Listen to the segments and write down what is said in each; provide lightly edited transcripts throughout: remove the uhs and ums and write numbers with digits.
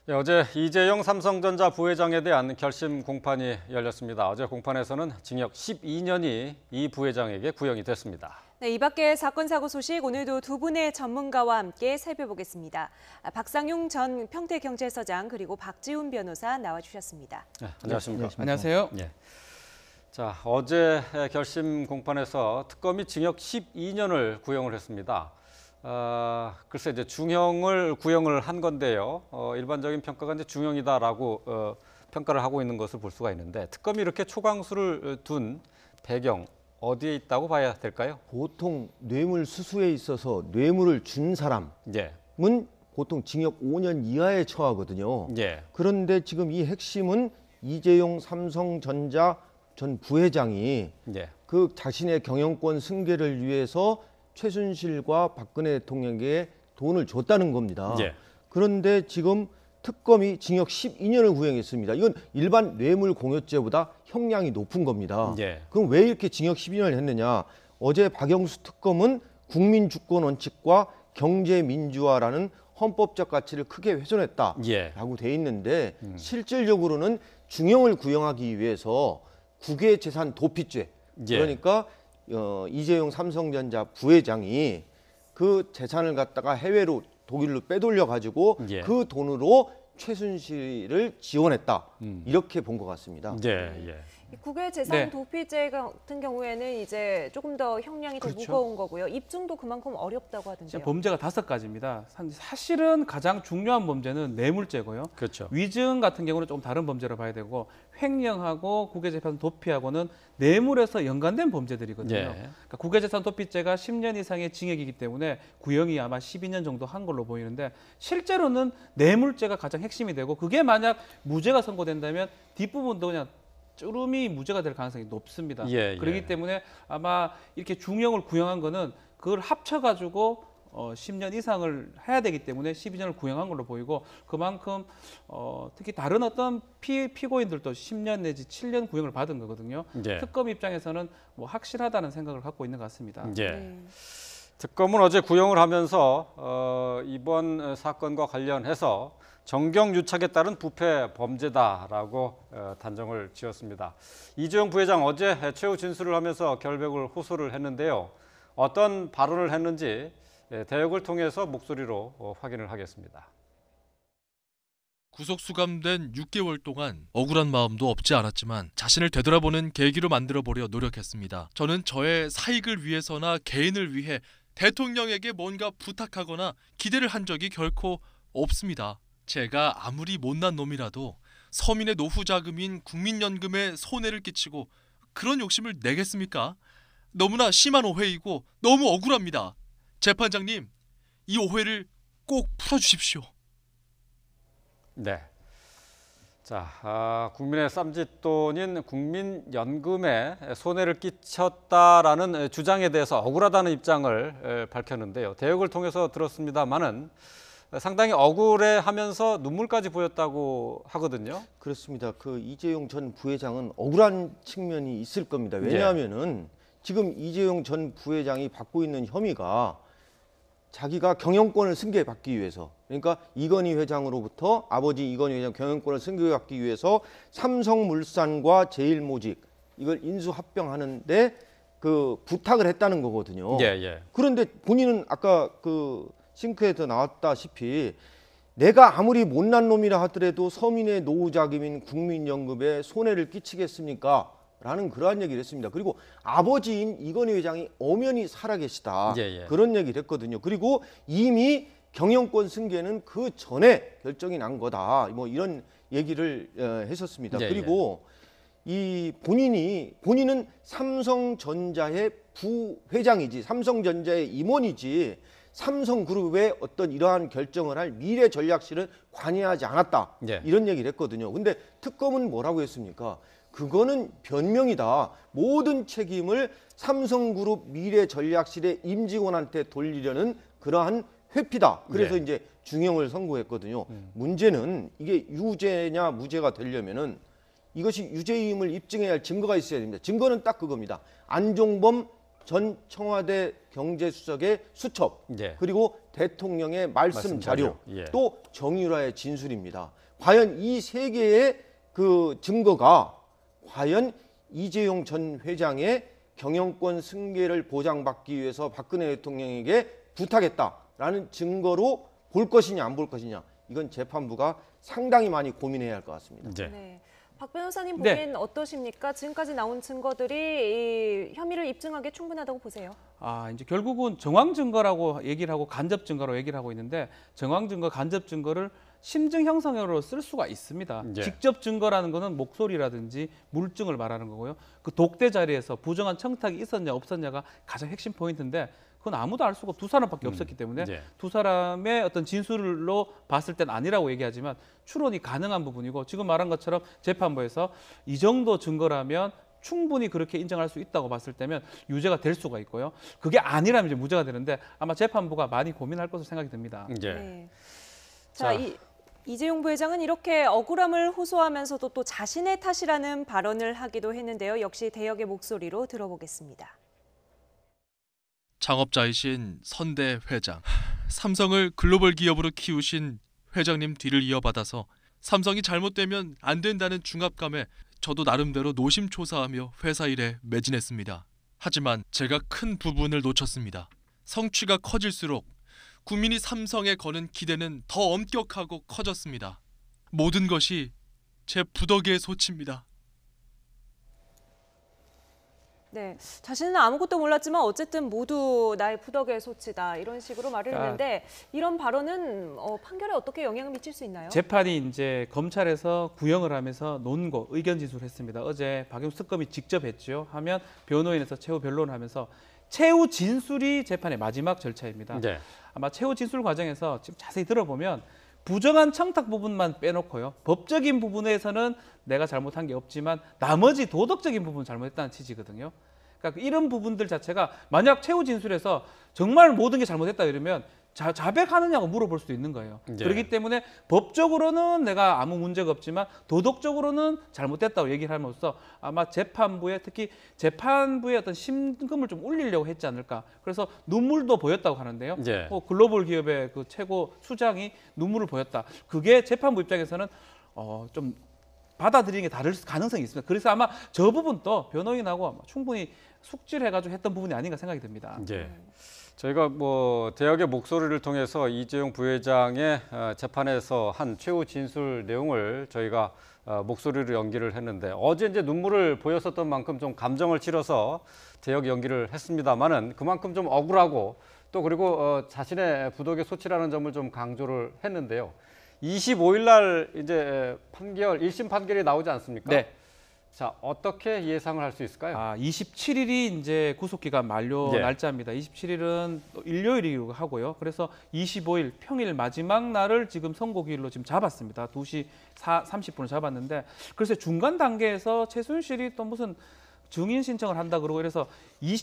예, 어제 이재용 삼성전자 부회장에 대한 결심 공판이 열렸습니다. 어제 공판에서는 징역 12년이 이 부회장에게 구형이 됐습니다. 네, 이 밖에 사건 사고 소식 오늘도 두 분의 전문가와 함께 살펴보겠습니다. 박상용 전 평택경찰서장 그리고 박지훈 변호사 나와주셨습니다. 네, 안녕하십니까? 안녕하세요. 예. 자, 어제 결심 공판에서 특검이 징역 12년을 구형을 했습니다. 글쎄 이제 중형을 구형을 한 건데요. 일반적인 평가가 이제 중형이다라고 평가를 하고 있는 것을 볼 수가 있는데 특검이 이렇게 초강수를 둔 배경 어디에 있다고 봐야 될까요? 보통 뇌물 수수에 있어서 뇌물을 준 사람은 예. 보통 징역 5년 이하에 처하거든요. 예. 그런데 지금 이 핵심은 이재용 삼성전자 전 부회장이 예. 그 자신의 경영권 승계를 위해서 최순실과 박근혜 대통령에게 돈을 줬다는 겁니다. 예. 그런데 지금 특검이 징역 12년을 구형했습니다. 이건 일반 뇌물 공여죄보다 형량이 높은 겁니다. 예. 그럼 왜 이렇게 징역 12년을 했느냐? 어제 박영수 특검은 국민 주권 원칙과 경제 민주화라는 헌법적 가치를 크게 훼손했다라고 예. 돼 있는데 실질적으로는 중형을 구형하기 위해서 국외재산 도피죄, 예. 그러니까 이재용 삼성전자 부회장이 그 재산을 갖다가 해외로 독일로 빼돌려 가지고 예. 그 돈으로 최순실을 지원했다, 이렇게 본 것 같습니다. 예. 예. 국외 재산 네. 도피죄 같은 경우에는 이제 조금 더 형량이 더 그렇죠. 무거운 거고요. 입증도 그만큼 어렵다고 하던데요. 범죄가 5가지입니다. 사실은 가장 중요한 범죄는 뇌물죄고요. 그렇죠. 위증 같은 경우는 조금 다른 범죄로 봐야 되고 횡령하고 국외재산 도피하고는 뇌물에서 연관된 범죄들이거든요. 예. 그러니까 국외재산 도피죄가 10년 이상의 징역이기 때문에 구형이 아마 12년 정도 한 걸로 보이는데 실제로는 뇌물죄가 가장 핵심이 되고 그게 만약 무죄가 선고된다면 뒷부분도 그냥 쭈루미 무죄가 될 가능성이 높습니다. 예, 예. 그렇기 때문에 아마 이렇게 중형을 구형한 거는 그걸 합쳐가지고 10년 이상을 해야 되기 때문에 12년을 구형한 걸로 보이고 그만큼 특히 다른 어떤 피고인들도 10년 내지 7년 구형을 받은 거거든요. 예. 특검 입장에서는 뭐 확실하다는 생각을 갖고 있는 것 같습니다. 예. 네. 특검은 어제 구형을 하면서 이번 사건과 관련해서 정경유착에 따른 부패 범죄다라고 단정을 지었습니다. 이재용 부회장 어제 최후 진술을 하면서 결백을 호소를 했는데요. 어떤 발언을 했는지 대역을 통해서 목소리로 확인을 하겠습니다. 구속 수감된 6개월 동안 억울한 마음도 없지 않았지만 자신을 되돌아보는 계기로 만들어보려 노력했습니다. 저는 저의 사익을 위해서나 개인을 위해 대통령에게 뭔가 부탁하거나 기대를 한 적이 결코 없습니다. 제가 아무리 못난 놈이라도 서민의 노후 자금인 국민연금에 손해를 끼치고 그런 욕심을 내겠습니까? 너무나 심한 오해이고 너무 억울합니다. 재판장님, 이 오해를 꼭 풀어주십시오. 네. 자, 국민의 쌈짓돈인 국민연금에 손해를 끼쳤다라는 주장에 대해서 억울하다는 입장을 밝혔는데요. 대역을 통해서 들었습니다만은 상당히 억울해하면서 눈물까지 보였다고 하거든요. 그렇습니다. 그 이재용 전 부회장은 억울한 측면이 있을 겁니다. 왜냐하면은 지금 이재용 전 부회장이 받고 있는 혐의가 자기가 경영권을 승계받기 위해서, 그러니까 이건희 회장으로부터 아버지 이건희 회장 경영권을 승계받기 위해서 삼성물산과 제일모직 이걸 인수합병하는데 그 부탁을 했다는 거거든요. 예, 예. 그런데 본인은 아까 그 싱크에서 나왔다시피 내가 아무리 못난 놈이라 하더라도 서민의 노후 자금인 국민연금에 손해를 끼치겠습니까? 라는 그러한 얘기를 했습니다. 그리고 아버지인 이건희 회장이 엄연히 살아계시다. 예, 예. 그런 얘기를 했거든요. 그리고 이미 경영권 승계는 그 전에 결정이 난 거다. 뭐 이런 얘기를 했었습니다. 예, 그리고 이 본인은 삼성전자의 부회장이지 삼성전자의 임원이지 삼성그룹의 어떤 이러한 결정을 할 미래전략실은 관여하지 않았다. 예. 이런 얘기를 했거든요. 근데 특검은 뭐라고 했습니까? 그거는 변명이다. 모든 책임을 삼성그룹 미래전략실의 임직원한테 돌리려는 그러한 회피다. 그래서 예. 이제 중형을 선고했거든요. 문제는 이게 유죄냐 무죄가 되려면은 이것이 유죄임을 입증해야 할 증거가 있어야 됩니다. 증거는 딱 그겁니다. 안종범 전 청와대 경제수석의 수첩, 예. 그리고 대통령의 말씀 자료, 예. 또 정유라의 진술입니다. 과연 이 세 개의 그 증거가 과연 이재용 전 회장의 경영권 승계를 보장받기 위해서 박근혜 대통령에게 부탁했다라는 증거로 볼 것이냐 안 볼 것이냐, 이건 재판부가 상당히 많이 고민해야 할 것 같습니다. 네. 네. 박 변호사님 네. 보기엔 어떠십니까? 지금까지 나온 증거들이 이 혐의를 입증하기에 충분하다고 보세요? 이제 결국은 정황 증거라고 얘기를 하고 간접 증거라고 얘기를 하고 있는데, 정황 증거, 간접 증거를 심증 형성으로 쓸 수가 있습니다. 예. 직접 증거라는 거는 목소리라든지 물증을 말하는 거고요. 그 독대 자리에서 부정한 청탁이 있었냐 없었냐가 가장 핵심 포인트인데, 그건 아무도 알 수가 두 사람밖에 없었기 때문에 예. 두 사람의 어떤 진술로 봤을 땐 아니라고 얘기하지만 추론이 가능한 부분이고, 지금 말한 것처럼 재판부에서 이 정도 증거라면 충분히 그렇게 인정할 수 있다고 봤을 때면 유죄가 될 수가 있고요. 그게 아니라면 이제 무죄가 되는데, 아마 재판부가 많이 고민할 것으로 생각이 듭니다. 예. 네. 자. 자, 이재용 부회장은 이렇게 억울함을 호소하면서도 또 자신의 탓이라는 발언을 하기도 했는데요. 역시 대역의 목소리로 들어보겠습니다. 창업자이신 선대 회장, 삼성을 글로벌 기업으로 키우신 회장님 뒤를 이어받아서 삼성이 잘못되면 안 된다는 중압감에 저도 나름대로 노심초사하며 회사 일에 매진했습니다. 하지만 제가 큰 부분을 놓쳤습니다. 성취가 커질수록 국민이 삼성에 거는 기대는 더 엄격하고 커졌습니다. 모든 것이 제 부덕의 소치입니다. 네, 자신은 아무것도 몰랐지만 어쨌든 모두 나의 부덕의 소치다, 이런 식으로 말을 했는데, 이런 발언은 판결에 어떻게 영향을 미칠 수 있나요? 재판이 이제 검찰에서 구형을 하면서 논고 의견 진술했습니다. 어제 박영수 특검이 직접 했죠. 하면 변호인에서 최후 변론을 하면서 최후 진술이 재판의 마지막 절차입니다. 네. 아마 최후 진술 과정에서 지금 자세히 들어보면 부정한 청탁 부분만 빼놓고요, 법적인 부분에서는 내가 잘못한 게 없지만 나머지 도덕적인 부분 잘못했다는 취지거든요. 그러니까 이런 부분들 자체가 만약 최후 진술에서 정말 모든 게 잘못했다 이러면 자백하느냐고 물어볼 수도 있는 거예요. 네. 그렇기 때문에 법적으로는 내가 아무 문제가 없지만 도덕적으로는 잘못됐다고 얘기를 함으로써 아마 재판부에, 특히 재판부의 어떤 심금을 좀 울리려고 했지 않을까. 그래서 눈물도 보였다고 하는데요. 네. 글로벌 기업의 그 최고 수장이 눈물을 보였다. 그게 재판부 입장에서는 좀 받아들이는 게 다를 가능성이 있습니다. 그래서 아마 저 부분도 변호인하고 충분히 숙지해가지고 했던 부분이 아닌가 생각이 듭니다. 예. 저희가 뭐 대역의 목소리를 통해서 이재용 부회장의 재판에서 한 최후 진술 내용을 저희가 목소리로 연기를 했는데, 어제 이제 눈물을 보였었던 만큼 좀 감정을 치러서 대역 연기를 했습니다만은 그만큼 좀 억울하고, 또 그리고 자신의 부덕의 소치라는 점을 좀 강조를 했는데요. 25일 날 이제 판결, 1심 판결이 나오지 않습니까? 네. 자, 어떻게 예상을 할 수 있을까요? 27일이 이제 구속기간 만료 예. 날짜입니다. 27일은 일요일이기도 하고요. 그래서 25일 평일 마지막 날을 지금 선고기일로 지금 잡았습니다. 2시 30분을 잡았는데, 글쎄 중간 단계에서 최순실이 또 무슨 증인 신청을 한다 그러고, 그래서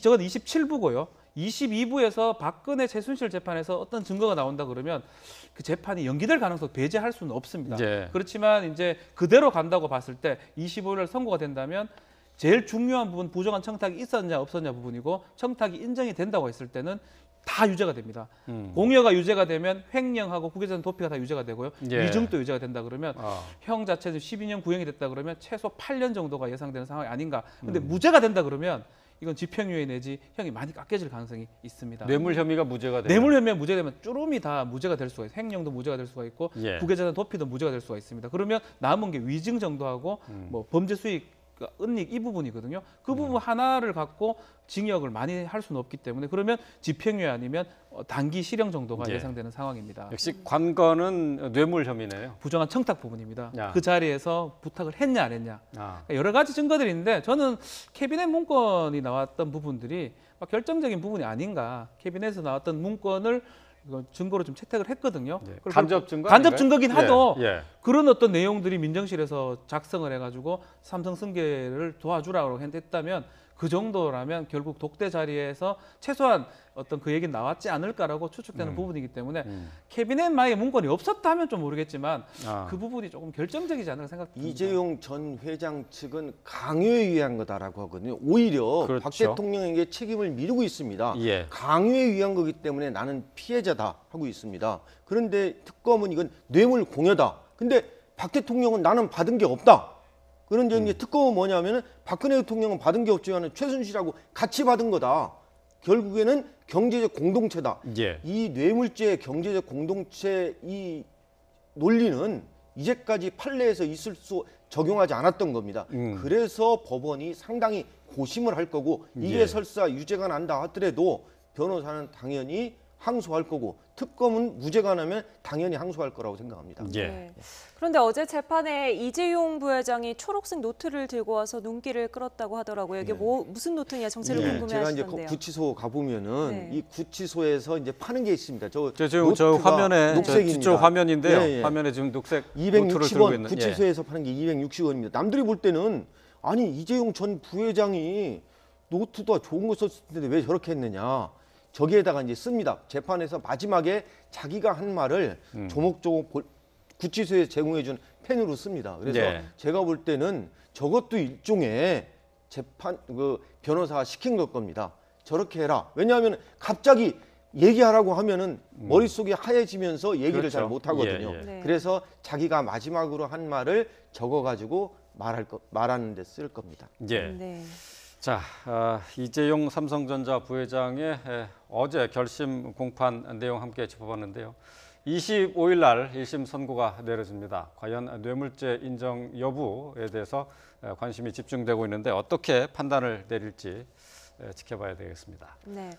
저건 27부고요. 22부에서 박근혜 최순실 재판에서 어떤 증거가 나온다 그러면 그 재판이 연기될 가능성 배제할 수는 없습니다. 예. 그렇지만 이제 그대로 간다고 봤을 때 25일 선고가 된다면 제일 중요한 부분, 부정한 청탁이 있었냐 없었냐 부분이고, 청탁이 인정이 된다고 했을 때는 다 유죄가 됩니다. 공여가 유죄가 되면 횡령하고 후계자산 도피가 다 유죄가 되고요. 예. 위증도 유죄가 된다 그러면 아. 형 자체는 12년 구형이 됐다 그러면 최소 8년 정도가 예상되는 상황이 아닌가. 근데 무죄가 된다 그러면 이건 집행유예 내지 형이 많이 깎여질 가능성이 있습니다. 뇌물 혐의가 무죄가 되면 뇌물 혐의가 무죄되면 쭈루미 다 무죄가 될 수가 있어요. 횡령도 무죄가 될 수가 있고, 예. 후계자산 도피도 무죄가 될 수가 있습니다. 그러면 남은 게 위증 정도하고 뭐 범죄 수익, 은닉 이 부분이거든요. 그 부분 하나를 갖고 징역을 많이 할 수는 없기 때문에, 그러면 집행유예 아니면 단기 실형 정도가 예. 예상되는 상황입니다. 역시 관건은 뇌물 혐의네요. 부정한 청탁 부분입니다. 야. 그 자리에서 부탁을 했냐 안 했냐. 아. 여러 가지 증거들이 있는데, 저는 캐비넷 문건이 나왔던 부분들이 결정적인 부분이 아닌가. 캐비넷에서 나왔던 문건을 증거로 좀 채택을 했거든요. 예. 그리고 간접 증거 간접 아닌가요? 증거긴 하도 예. 그런 어떤 내용들이 민정실에서 작성을 해가지고 삼성 승계를 도와주라고 했다면 그 정도라면 결국 독대 자리에서 최소한 어떤 그 얘기는 나왔지 않을까라고 추측되는 부분이기 때문에 캐비넷 만약에 문건이 없었다면 좀 모르겠지만 그 부분이 조금 결정적이지 않을까 생각됩니다. 이재용 전 회장 측은 강요에 의한 거다라고 하거든요. 오히려 그렇죠. 박 대통령에게 책임을 미루고 있습니다. 예. 강요에 의한 거기 때문에 나는 피해자다 하고 있습니다. 그런데 특검은 이건 뇌물 공여다. 근데 박 대통령은 나는 받은 게 없다. 그런데 이제 특검은 뭐냐면은 박근혜 대통령은 받은 게 없지만 최순실하고 같이 받은 거다. 결국에는 경제적 공동체다. 예. 이 뇌물죄 경제적 공동체 이 논리는 이제까지 판례에서 적용하지 않았던 겁니다. 그래서 법원이 상당히 고심을 할 거고 이게 예. 설사 유죄가 난다 하더라도 변호사는 당연히 항소할 거고 특검은 무죄가 나면 당연히 항소할 거라고 생각합니다. 예. 네. 그런데 어제 재판에 이재용 부회장이 초록색 노트를 들고 와서 눈길을 끌었다고 하더라고요. 이게 무슨 노트냐 정체를 네, 제가 이제 궁금해하시던데요. 구치소 가보면은 네. 이 구치소에서 이제 파는 게 있습니다. 저 노트가 화면에 저 녹색입니다. 뒤쪽 화면인데요. 예, 예. 화면에 지금 녹색 노트를 들고 260원 있는. 구치소에서 파는 게 260원입니다. 남들이 볼 때는 아니 이재용 전 부회장이 노트도 좋은 거 썼을 텐데 왜 저렇게 했느냐. 저기에다가 이제 씁니다. 재판에서 마지막에 자기가 한 말을 조목조목 구치소에 제공해 준 펜으로 씁니다. 그래서 예. 제가 볼 때는 저것도 일종의 재판 변호사가 시킨 걸 겁니다. 저렇게 해라. 왜냐하면 갑자기 얘기하라고 하면은 머릿속이 하얘지면서 얘기를 그렇죠. 잘 못 하거든요. 예, 예. 네. 그래서 자기가 마지막으로 한 말을 적어 가지고 말하는 데 쓸 겁니다. 예. 네. 자, 이재용 삼성전자 부회장의 어제 결심 공판 내용 함께 짚어봤는데요. 25일 날 1심 선고가 내려집니다. 과연 뇌물죄 인정 여부에 대해서 관심이 집중되고 있는데 어떻게 판단을 내릴지 지켜봐야 되겠습니다. 네.